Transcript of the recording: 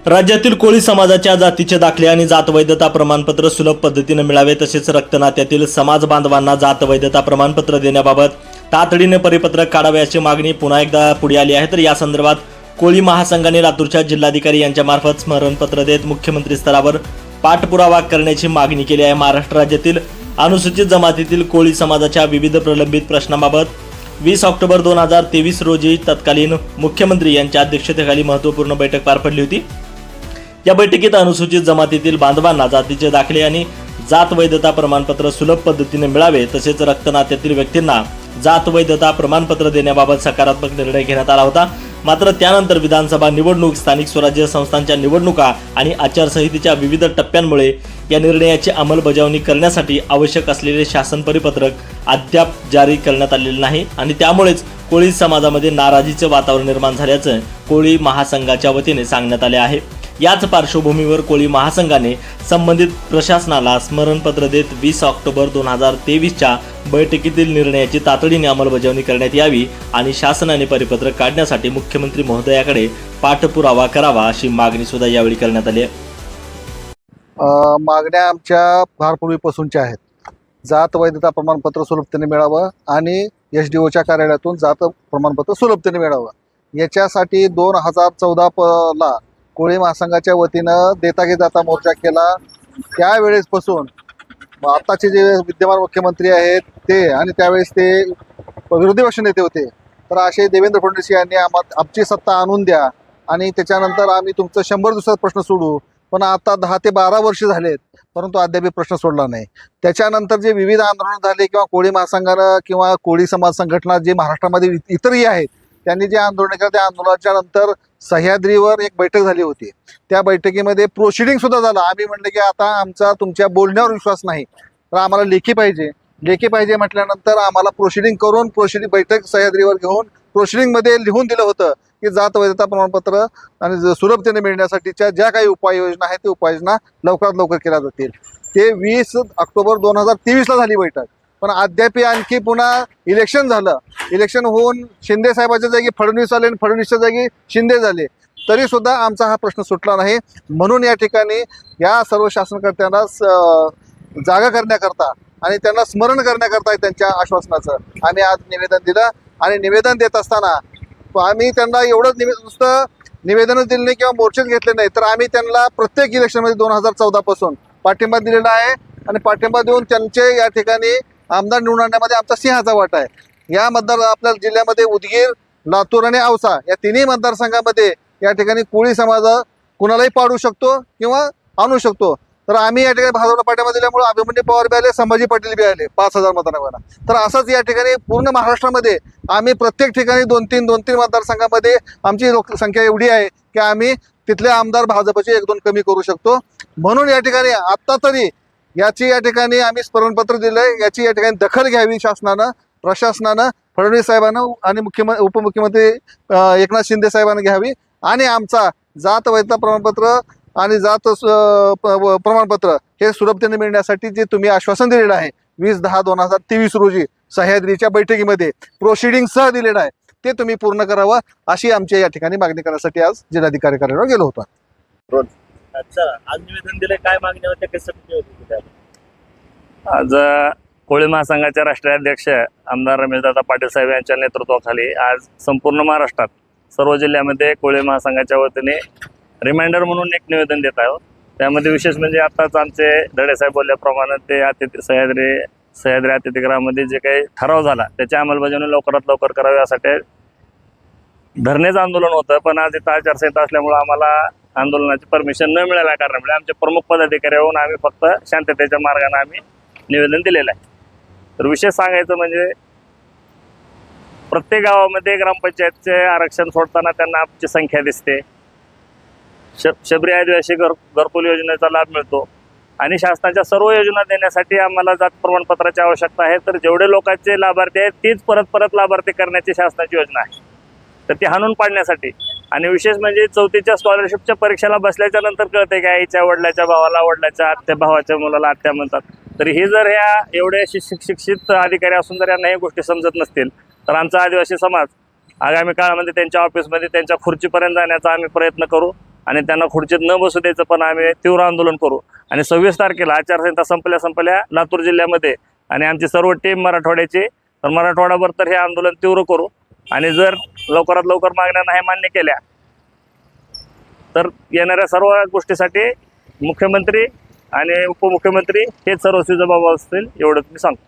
राज्यातील कोळी समाजाच्या जातीचे दाखले आणि जात वैधता प्रमाणपत्र सुलभ पद्धतीने मिळावे तसेच रक्तनात्यातील समाज बांधवांना जात वैधता प्रमाणपत्र देण्याबाबत तातडीने परिपत्रक काढावे अशी मागणी पुन्हा एकदा पुढे आली आहे। तर या संदर्भात कोळी महासंघाने लातूरच्या जिल्हाधिकारी यांच्यामार्फत स्मरणपत्र देत मुख्यमंत्री स्तरावर पाठपुरावा करण्याची मागणी केली आहे। महाराष्ट्र राज्यातील अनुसूचित जमातीतील कोळी समाजाच्या विविध प्रलंबित प्रश्नांबाबत 20 ऑक्टोबर 2023 रोजी तत्कालीन मुख्यमंत्री यांच्या अध्यक्षतेखाली महत्त्वपूर्ण बैठक पार पडली होती। या बैठकीत अनुसूचित जमातीतील बांधवांना जातीचे दाखले आणि जात वैधता प्रमाणपत्र सुलभ पद्धतीने मिळावे तसेच रक्तनात्यातील व्यक्तींना जात वैधता प्रमाणपत्र देण्याबाबत सकारात्मक निर्णय घेण्यात आला होता। मात्र त्यानंतर विधानसभा निवडणूक, स्थानिक स्वराज्य संस्थांच्या निवडणुका आणि आचारसंहितेच्या विविध टप्प्यांमुळे या निर्णयाची अंमलबजावणी करण्यासाठी आवश्यक असलेले शासन परिपत्रक अद्याप जारी करण्यात आलेले नाही आणि त्यामुळेच कोळी समाजामध्ये नाराजीचे वातावरण निर्माण झाल्याचं कोळी महासंघाच्या वतीने सांगण्यात आले आहे। याच पार्श्वभूमीवर कोळी महासंघाने संबंधित प्रशासनाला स्मरणपत्र देत 20 ऑक्टोबर 2023च्या बैठकीतील निर्णयाची तातडीने अंमलबजावणी करण्यात यावी आणि शासनाने परिपत्रक काढण्यासाठी मुख्यमंत्री महोदयाकडे पाठपुरावा करावा अशी मागणी सुद्धा यावेळी करण्यात आली आहे। मागण्या आमच्या फारपूर्वीपासूनच्या आहेत। जात वैधता प्रमाणपत्र सुलभतेने मिळावं आणि SDOच्या कार्यालयातून जात प्रमाणपत्र सुलभतेने मिळावं याच्यासाठी 2014 कोळी महासंघाच्या वतीनं देता घेता मोर्चा केला। त्यावेळेसपासून आताचे जे विद्यमान मुख्यमंत्री आहेत ते आणि त्यावेळेस ते विरोधी पक्ष नेते होते, तर असे देवेंद्र फडणवीस यांनी आमची सत्ता आणून द्या आणि त्याच्यानंतर आम्ही तुमचं 100 दिवसात प्रश्न सोडू। पण आता 10 ते 12 वर्ष झालेत परंतु अद्याप प्रश्न सोडला नाही। त्याच्यानंतर जे विविध आंदोलन झाले किंवा कोळी महासंघानं किंवा कोळी समाज संघटना जे महाराष्ट्रामध्ये इतरही आहेत त्यांनी जे आंदोलन केलं त्या आंदोलनाच्या नंतर सह्याद्रीवर एक बैठक झाली होती। त्या बैठकीमध्ये प्रोसिडिंग सुद्धा झालं। आम्ही म्हणले की आता आमचा तुमच्या बोलण्यावर विश्वास नाही, तर आम्हाला लेखी पाहिजे म्हटल्यानंतर आम्हाला प्रोसिडिंग करून बैठक सह्याद्रीवर घेऊन प्रोसिडिंगमध्ये लिहून दिलं होतं की जात वैधता प्रमाणपत्र आणि सुलभतेने मिळण्यासाठीच्या ज्या काही उपाययोजना आहेत त्या उपाययोजना लवकरात लवकर केल्या जातील। ते 20 ऑक्टोबर 2023ला झाली बैठक, पण अद्याप आणखी पुन्हा इलेक्शन झालं। इलेक्शन होऊन शिंदे साहेबाच्या जागी फडणवीस आले आणि फडणवीसच्या जागी शिंदे झाले, तरी सुद्धा आमचा हा प्रश्न सुटला नाही। म्हणून या ठिकाणी या सर्व शासनकर्त्यांना जागा करण्याकरता आणि त्यांना स्मरण करण्याकरता त्यांच्या आश्वासनाचं आम्ही आज निवेदन दिलं आणि निवेदन देत असताना आम्ही त्यांना एवढंच नुसतं निवेदनच दिलं नाही किंवा मोर्चेच घेतले नाही, तर आम्ही त्यांना प्रत्येक इलेक्शनमध्ये 2014 पासून पाठिंबा दिलेला आहे आणि पाठिंबा देऊन त्यांचे या ठिकाणी आमदार निवडून आणण्यामध्ये आमचा सिंहाचा वाटा आहे। या आपल्या जिल्ह्यामध्ये उदगीर, लातूर आणि औसा या तिन्ही मतदारसंघामध्ये या ठिकाणी कोळी समाज कुणालाही पाडू शकतो किंवा आणू शकतो। तर आम्ही या ठिकाणी भाजपला पाठिंबा दिल्यामुळे अभिमन्यू पवार बी आले, संभाजी पाटील बी आले 5000 मतांना। तर असंच या ठिकाणी पूर्ण महाराष्ट्रामध्ये आम्ही प्रत्येक ठिकाणी 2-3 मतदारसंघामध्ये आमची लोकसंख्या एवढी आहे की आम्ही तिथले आमदार भाजपचे 1-2 कमी करू शकतो। म्हणून या ठिकाणी आत्ता तरी याची या ठिकाणी आम्ही स्मरणपत्र दिलंय, याची या ठिकाणी दखल घ्यावी शासनानं, प्रशासनानं, फडणवीस साहेबांना आणि उपमुख्यमंत्री एकनाथ शिंदे साहेबांना घ्यावी आणि आमचा जात वैधता प्रमाणपत्र आणि जात प्रमाणपत्र हे सुलभतेने मिळण्यासाठी जे तुम्ही आश्वासन दिलेलं आहे 20/10/2023 रोजी सह्याद्रीच्या बैठकीमध्ये प्रोसिडिंग सह दिलेलं आहे ते तुम्ही पूर्ण करावं अशी आमच्या या ठिकाणी मागणी करण्यासाठी आज जिल्हाधिकारी कार्यालयावर गेलो होतो। अच्छा, आज निवेदन दिले, काय मागणी होते, कशासाठी होती? आज कोळी महासंघाचे राष्ट्रीय अध्यक्ष आमदार रमेशदादा पाटील साहेब यांच्या नेतृत्वाखाली आज संपूर्ण महाराष्ट्रात सर्व जिल्ह्यामध्ये कोळी महासंघाच्या वतीने रिमाइंडर म्हणून एक निवेदन देत आहोत। त्यामध्ये विशेष म्हणजे आताच आमचे धडे साहेब बोलल्याप्रमाणे ते सह्याद्री अतिथीगृहामध्ये जे काही ठराव झाला त्याची अंमलबजावणी लवकरात लवकर करावी यासाठी धरणेचं आंदोलन होतं, पण आज इथं आचारसंहिता असल्यामुळे आम्हाला आंदोलनाची परमिशन न मिळाल्या कारणामुळे आमचे प्रमुख पदाधिकारी होऊन आम्ही फक्त शांततेच्या मार्गाने आम्ही निवेदन दिलेलं आहे। तर विशेष सांगायचं म्हणजे प्रत्येक गावामध्ये ग्रामपंचायतचे आरक्षण सोडताना त्यांना आमची संख्या दिसते। शबरी आदिवासी घरकुल योजनेचा लाभ मिळतो आणि शासनाच्या सर्व योजना देण्यासाठी आम्हाला जात प्रमाणपत्राची आवश्यकता आहे। तर जेवढे लोकांचे लाभार्थी आहेत तीच परत लाभार्थी करण्याची शासनाची योजना आहे, तर ती हाणून पाडण्यासाठी। आणि विशेष म्हणजे 4थीच्या स्कॉलरशिपच्या परीक्षेला बसल्याच्या नंतर कळते की आईच्या वडिलाच्या भावाला वडिलाच्या आत्या भावाच्या मुलाला आत्या म्हणतात। तर ही जर ह्या एवढे शिक्षित अधिकारी असून जर यांना हे गोष्टी समजत नसतील तर आमचा आदिवासी समाज आगामी काळामध्ये त्यांच्या ऑफिसमध्ये त्यांच्या खुर्चीपर्यंत जाण्याचा आम्ही प्रयत्न करू आणि त्यांना खुर्चीत न बसू द्यायचं पण आम्ही तीव्र आंदोलन करू. आणि 26 तारखेला आचारसंहिता संपल्या लातूर जिल्ह्यामध्ये आणि आमची सर्व टीम मराठवाड्याची, तर मराठवाड्याभर तर हे आंदोलन तीव्र करू. आणि जर लवकरात लवकर मागण्या नाही मान्य केल्या तर येणाऱ्या सर्व गोष्टीसाठी मुख्यमंत्री आणि उपमुख्यमंत्री हेच सर्वस्वी जबाबदार असतील, एवढंच मी सांगतो.